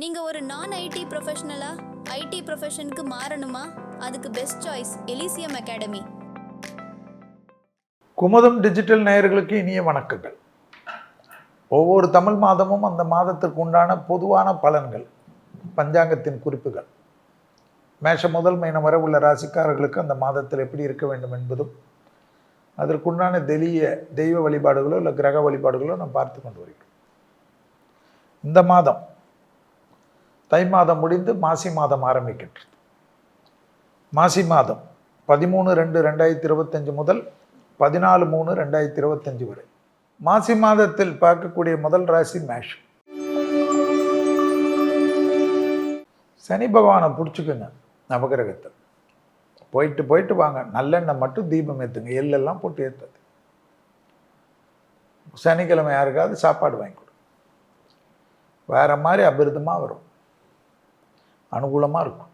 நீங்க ஒரு நான் ஐடி ப்ரொஃபஷனலா ஐடி ப்ரொஃபஷனுக்கு மாறணுமா? அதுக்கு best choice எலிசியம் academy. Kumudam digital நேயர்களுக்கு இனிய வணக்கங்கள். ஒவ்வொரு தமிழ் மாதமும் அந்த மாதத்திற்கு உண்டான பொதுவான பலன்கள், பஞ்சாங்கத்தின் குறிப்புகள், மேஷம் முதல் மீனம் வரை உள்ள ராசிக்காரர்களுக்கு அந்த மாதத்தில் எப்படி இருக்க வேண்டும் என்பதும் அதற்குண்டான தெய்வ வழிபாடுகளோ இல்லை கிரக வழிபாடுகளோ நாம் பார்த்து கொண்டு வருகிறோம். இந்த மாதம் தை மாதம் முடிந்து மாசி மாதம் ஆரம்பிக்கின்றது. மாசி மாதம் 13/2/2025 முதல் 14/3/2025 வரை. மாசி மாதத்தில் பார்க்கக்கூடிய முதல் ராசி மேஷம். சனி பகவானை பிடிச்சிக்குங்க. நவகிரகத்தில் போயிட்டு வாங்க. நல்லெண்ணெய் மட்டும் தீபம் ஏற்றுங்க, எள்ளெல்லாம் போட்டு ஏற்றது. சனிக்கிழமை யாருக்காவது சாப்பாடு வாங்கி கொடு. வேற மாதிரி அபிருதமாக வரும், அனுகூலமாக இருக்கும்.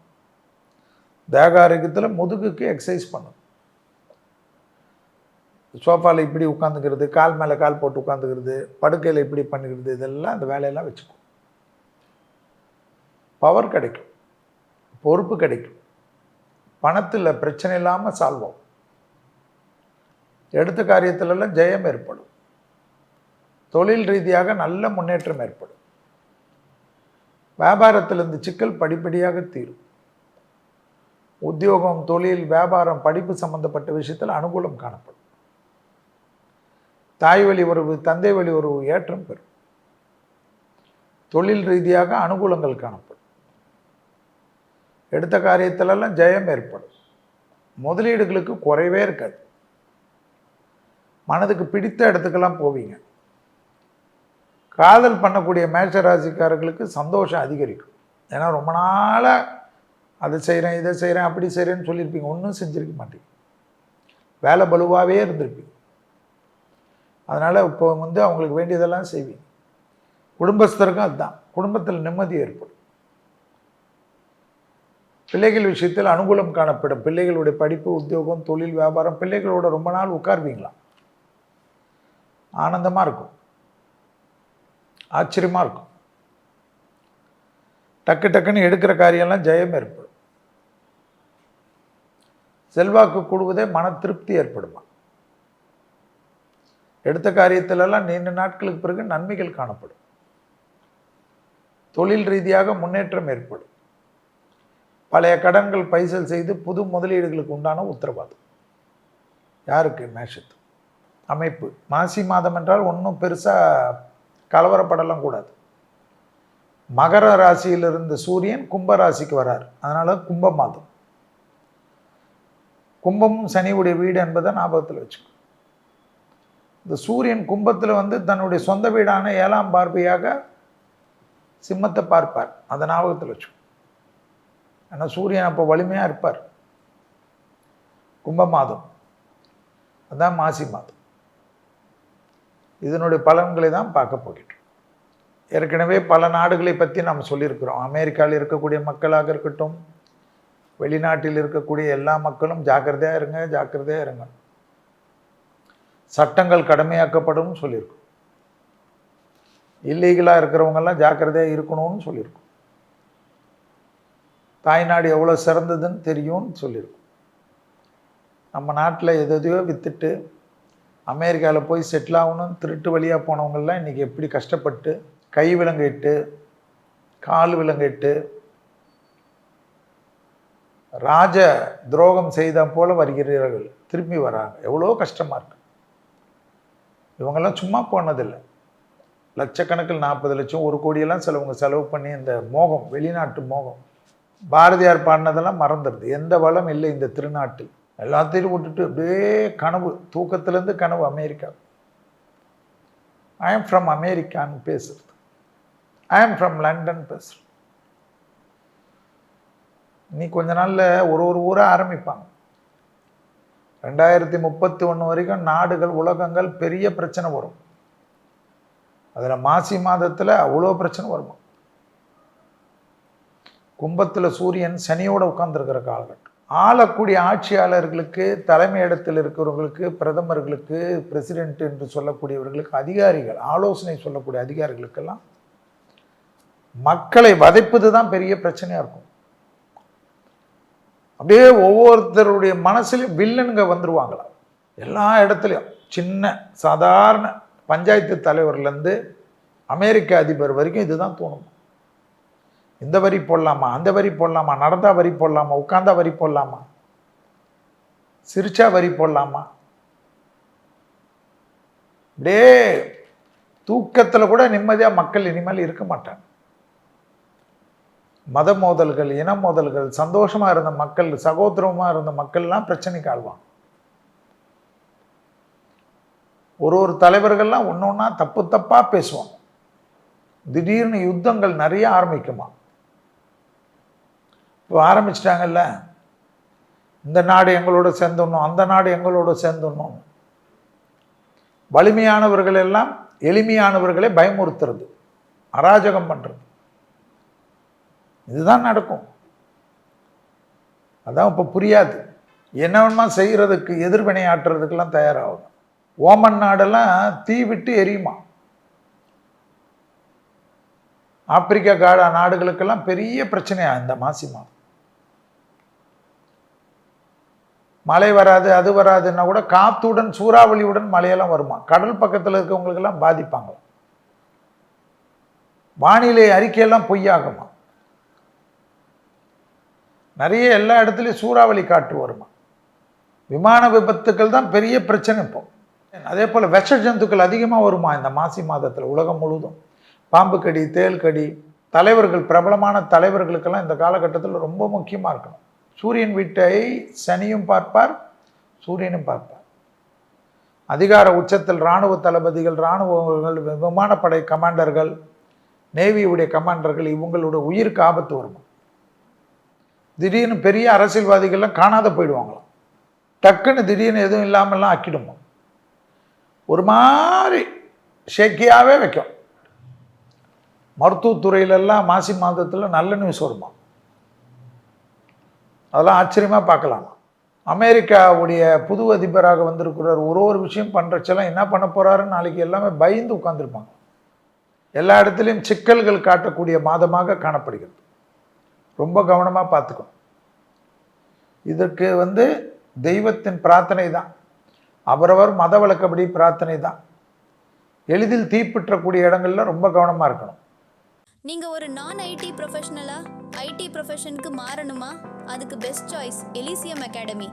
தேக ஆரோக்கியத்தில் முதுகுக்கு எக்ஸசைஸ் பண்ணும். சோஃபாவில் இப்படி உட்காந்துக்கிறது, கால் மேலே கால் போட்டு உட்காந்துக்கிறது, படுக்கையில் இப்படி பண்ணிக்கிறது, இதெல்லாம் அந்த வேலையெல்லாம் வச்சுக்கும். பவர் கிடைக்கும், பொறுப்பு கிடைக்கும், பணத்தில் பிரச்சனை இல்லாமல் சால்வ் ஆகும். எடுத்த காரியத்திலெல்லாம் ஜெயம் ஏற்படும். தொழில் ரீதியாக நல்ல முன்னேற்றம் ஏற்படும். வியாபாரத்தில் இந்த சிக்கல் படிப்படியாக தீரும். உத்தியோகம், தொழில், வியாபாரம், படிப்பு சம்பந்தப்பட்ட விஷயத்தில் அனுகூலம் காணப்படும். தாய் வழி உறவு, தந்தை வழி உறவு ஏற்றம் பெறும். தொழில் ரீதியாக அனுகூலங்கள் காணப்படும். எடுத்த காரியத்திலெல்லாம் ஜெயம் ஏற்படும். முதலீடுகளுக்கு குறைவே இருக்காது. மனதுக்கு பிடித்த இடத்துக்கெல்லாம் போவீங்க. காதல் பண்ணக்கூடிய மேஷ ராசிக்காரர்களுக்கு சந்தோஷம் அதிகரிக்கும். ஏன்னா ரொம்ப நாளாக அதை செய்கிறேன், இதை செய்கிறேன், அப்படி செய்கிறேன்னு சொல்லியிருப்பீங்க, ஒன்றும் செஞ்சுருக்க மாட்டீங்க. வேலை பலுவாகவே இருந்திருப்பீங்க. அதனால் இப்போ அவங்களுக்கு வேண்டியதெல்லாம் செய்வீங்க. குடும்பஸ்தருக்கும் அதுதான், குடும்பத்தில் நிம்மதி ஏற்படும். பிள்ளைகள் விஷயத்தில் அனுகூலம் காணப்படும். பிள்ளைகளுடைய படிப்பு, உத்தியோகம், தொழில், வியாபாரம், பிள்ளைகளோட ரொம்ப நாள் உட்கார்வீங்களா, ஆனந்தமாக இருக்கும், ஆச்சரியமாக இருக்கும். டக்குன்னு எடுக்கிற காரியம்லாம் ஜெயம் ஏற்படும். செல்வாக்கு கூடுவதே மன திருப்தி ஏற்படுமா. எடுத்த காரியத்திலெல்லாம் நீண்ட நாட்களுக்கு பிறகு நன்மைகள் காணப்படும். தொழில் ரீதியாக முன்னேற்றம் ஏற்படும். பழைய கடன்கள் பைசல் செய்து புது முதலீடுகளுக்கு உண்டான உத்தரவாதம். யாருக்கு? மேஷத்து அமைப்பு. மாசி மாதம் என்றால் ஒன்றும் பெருசாக கலவரப்படலாம் கூடாது. மகர ராசியில் இருந்த சூரியன் கும்ப ராசிக்கு வரார். அதனால கும்ப மாதம். கும்பமும் சனியுடைய வீடு என்பதை ஞாபகத்தில் வச்சுக்கோ. இந்த சூரியன் கும்பத்தில் தன்னுடைய சொந்த வீடான 7ஆம் பார்வையாக சிம்மத்தை பார்ப்பார். அதை ஞாபகத்தில் வச்சுக்கோ. ஏன்னா சூரியன் அப்போ வலிமையாக இருப்பார். கும்ப மாதம் அதுதான் மாசி மாதம். இதனுடைய பலன்களை தான் பார்க்க போகின்றோம். ஏற்கனவே பல நாடுகளை பற்றி நாம் சொல்லியிருக்கிறோம். அமெரிக்காவில் இருக்கக்கூடிய மக்களாக இருக்கட்டும், வெளிநாட்டில் இருக்கக்கூடிய எல்லா மக்களும் ஜாக்கிரதையாக இருங்க. சட்டங்கள் கடமையாக்கப்படும் சொல்லியிருக்கோம். இல்லீகலாக இருக்கிறவங்கெல்லாம் ஜாக்கிரதையாக இருக்கணும்னு சொல்லியிருக்கோம். தாய்நாடு எவ்வளோ சிறந்ததுன்னு தெரியும்னு சொல்லியிருக்கோம். நம்ம நாட்டில் எதையோ விற்றுட்டு அமெரிக்காவில் போய் செட்டில் ஆகணும்னு திருட்டு வழியாக போனவங்கெல்லாம் இன்றைக்கி எப்படி கஷ்டப்பட்டு கை விலங்கிட்டு, கால் விலங்கிட்டு, ராஜ துரோகம் செய்த போல வருகிறீர்கள், திரும்பி வராங்க. எவ்வளோ கஷ்டமாக இருக்கு. இவங்கெல்லாம் சும்மா போனதில்லை. லட்சக்கணக்கில் 40 லட்சம் 1 கோடியெல்லாம் செலவு பண்ணி இந்த மோகம், வெளிநாட்டு மோகம். பாரதியார் பாடினதெல்லாம் மறந்துடுது. எந்த வளம் இல்லை இந்த திருநாட்டில். எல்லாத்தையும் விட்டுட்டு அப்படியே கனவு, தூக்கத்திலேருந்து கனவு அமெரிக்கா. ஐ எம் ஃப்ரம் அமெரிக்கான்னு பேசுறது, ஐ எம் ஃப்ரம் லண்டன் பேசுறது. நீ கொஞ்ச நாளில் ஒரு ஊராக ஆரம்பிப்பாங்க. 2031 வரைக்கும் நாடுகள், உலகங்கள் பெரிய பிரச்சனை வரும். அதில் மாசி மாதத்தில் அவ்வளோ பிரச்சனை வருமா. கும்பத்தில் சூரியன் சனியோடு உட்கார்ந்துருக்கிற காலகட்டம். ஆளக்கூடிய ஆட்சியாளர்களுக்கு, தலைமை இடத்தில் இருக்கிறவர்களுக்கு, பிரதமர்களுக்கு, பிரசிடென்ட் என்று சொல்லக்கூடியவர்களுக்கு, அதிகாரிகள், ஆலோசனை சொல்லக்கூடிய அதிகாரிகளுக்கெல்லாம் மக்களை வதைப்பது தான் பெரிய பிரச்சனையாக இருக்கும். அப்படியே ஒவ்வொருத்தருடைய மனசுலையும் வில்லனுங்க வந்துருவாங்களா. எல்லா இடத்துலையும் சின்ன சாதாரண பஞ்சாயத்து தலைவர்லேருந்து அமெரிக்க அதிபர் வரைக்கும் இதுதான் தோணும். இந்த வரி போடலாமா, அந்த வரி போடலாமா, நடந்தா வரி போடலாமா, உட்கார்ந்தா வரி போடலாமா, சிரிச்சா வரி போடலாமா. அப்படியே தூக்கத்தில் கூட நிம்மதியாக மக்கள் இனிமேல் இருக்க மாட்டாங்க. மத மோதல்கள், இன மோதல்கள், சந்தோஷமா இருந்த மக்கள், சகோதரமா இருந்த மக்கள்லாம் பிரச்சனைக்கு ஆழ்வாங்க. ஒரு தலைவர்கள்லாம் ஒன்னொன்னா தப்பு தப்பா பேசுவாங்க. திடீர்னு யுத்தங்கள் நிறைய ஆரம்பிக்குமா. இப்போ ஆரம்பிச்சிட்டாங்கல்ல, இந்த நாடு எங்களோட சேர்ந்துடணும், அந்த நாடு எங்களோட சேர்ந்துடணும். வலிமையானவர்கள் எல்லாம் எளிமையானவர்களை பயமுறுத்துறது, அராஜகம் பண்றது, இதுதான் நடக்கும். அதான் இப்போ புரியாது. என்ன வேணுமா செய்கிறதுக்கு, எதிர்வினையாற்றுறதுக்கெல்லாம் தயாராகும். ஓமன் நாடெல்லாம் தீ விட்டு எரியுமா. ஆப்பிரிக்கா காடா நாடுகளுக்கெல்லாம் பெரிய பிரச்சனையா இந்த மாசி மாதம். மழை வராது, அது வராதுன்னா கூட காத்துடன் சூறாவளியுடன் மழையெல்லாம் வருமா. கடல் பக்கத்தில் இருக்கவங்களுக்கெல்லாம் பாதிப்பாங்க. வானிலை அறிக்கையெல்லாம் பொய்யாகுமா. நிறைய எல்லா இடத்துலையும் சூறாவளி காற்று வருமா. விமான விபத்துக்கள் தான் பெரிய பிரச்சனை இப்போ. அதே போல் விஷ ஜந்துக்கள் அதிகமாக வருமா இந்த மாசி மாதத்தில். உலகம் முழுவதும் பாம்பு கடி, தேல் கடி. தலைவர்கள், பிரபலமான தலைவர்களுக்கெல்லாம் இந்த காலகட்டத்தில் ரொம்ப முக்கியமாக இருக்கணும். சூரியன் வீட்டை சனியும் பார்ப்பார், சூரியனும் பார்ப்பார். அதிகார உச்சத்தில் இராணுவ தளபதிகள், இராணுவங்கள், விமானப்படை கமாண்டர்கள், நேவியுடைய கமாண்டர்கள், இவங்களோட உயிருக்கு ஆபத்து வருமா. திடீர்னு பெரிய அரசியல்வாதிகள்லாம் காணாத போயிடுவாங்களாம். டக்குன்னு திடீர்னு எதுவும் இல்லாமல்லாம் ஆக்கிடுமா. ஒரு மாதிரி ஷேக்கியாகவே வைக்கும். மருத்துவத்துறையிலெல்லாம் மாசி மாதத்தில் நல்ல நியூஸ் வருமா. அதெல்லாம் ஆச்சரியமாக பார்க்கலாம். அமெரிக்காவுடைய புது அதிபராக வந்திருக்கிறார். ஒரு விஷயம் பண்ணுறச்செல்லாம் என்ன பண்ண போகிறாருன்னு நாளைக்கு எல்லாமே பயந்து உட்கார்ந்துருப்பாங்க. எல்லா இடத்துலையும் சிக்கல்கள் காட்டக்கூடிய மாதமாக காணப்படுகிறது. ரொம்ப கவனமாக பார்த்துக்கணும். இதற்கு தெய்வத்தின் பிரார்த்தனை தான், அவரவர் மத வழக்கப்படி பிரார்த்தனை தான். எளிதில் தீப்பிற்றக்கூடிய இடங்கள்ல ரொம்ப கவனமாக இருக்கணும். நீங்கள் ஒரு நான் ஐடி ப்ரொஃபஷனலா ஐடி ப்ரொஃபஷனுக்கு மாறணுமா? அதுக்கு பெஸ்ட் சாய்ஸ் எலிசியம் அகாடமி.